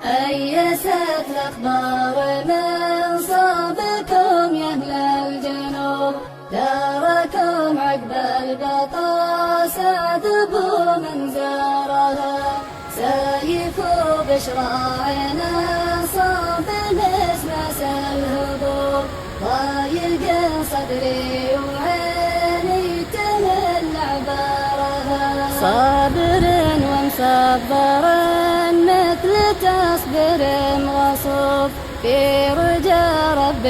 أيست الأخبار من صابكم يا أهل الجنوب، داركم عقب البطاس عذبوا من زارها، سيف بشراعنا صاب نسمس الهبوب، ضايق صدري وعيني تمل عبارها، صابر ومصبر مثل تصبر غصوب، في رجا رب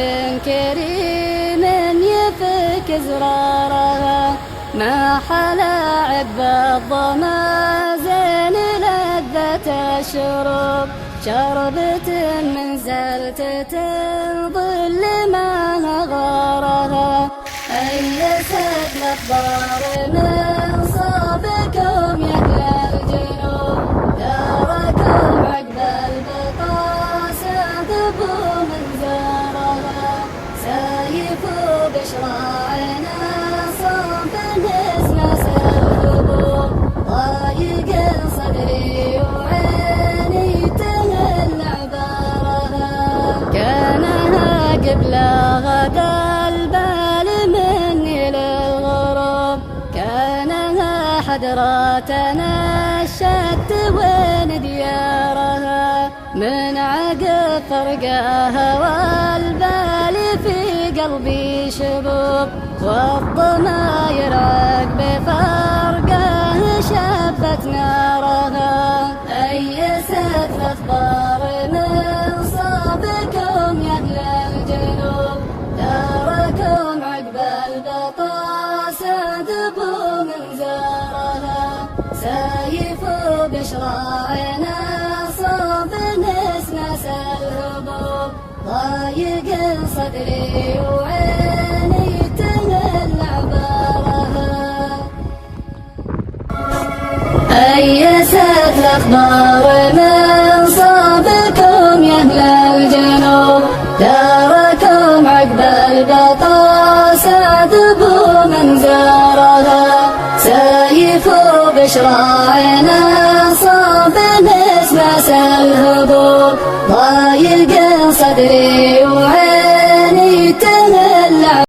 كريم يفك زرارها، ما حلا عقب الظما زين لذة الشروب، شربة من زلتة ظل ما غارها، أيست الأخبار من صابكم يا أهل الجنوب، داركم عقب البطاس عذبوا من زارها، سيف بشراعنا صاب نسمس الهبوب، ضايق صدري وعيني تهل عبارها، كانها قبل غدا البال مني للغروب، كانها حضراتنا الشت وين ديارها، من عقب فرقها والبال في قلبي شبوب، والضماير عقب فرقه شبت نارها، أيست الأخبار من صابكم يا أهل الجنوب، داركم عقب البطاس عذبوا من زارها، سيف بشراعنا صاب نسمس الهبوب، ضايق صدري وعيني تهل عبارها، أيست الأخبار من صابكم يا أهل الجنوب، داركم عقب البطاس عذبوا من زارها، سيف بشراعنا صاب نسمس الهبوب، ضايق صدري وعيني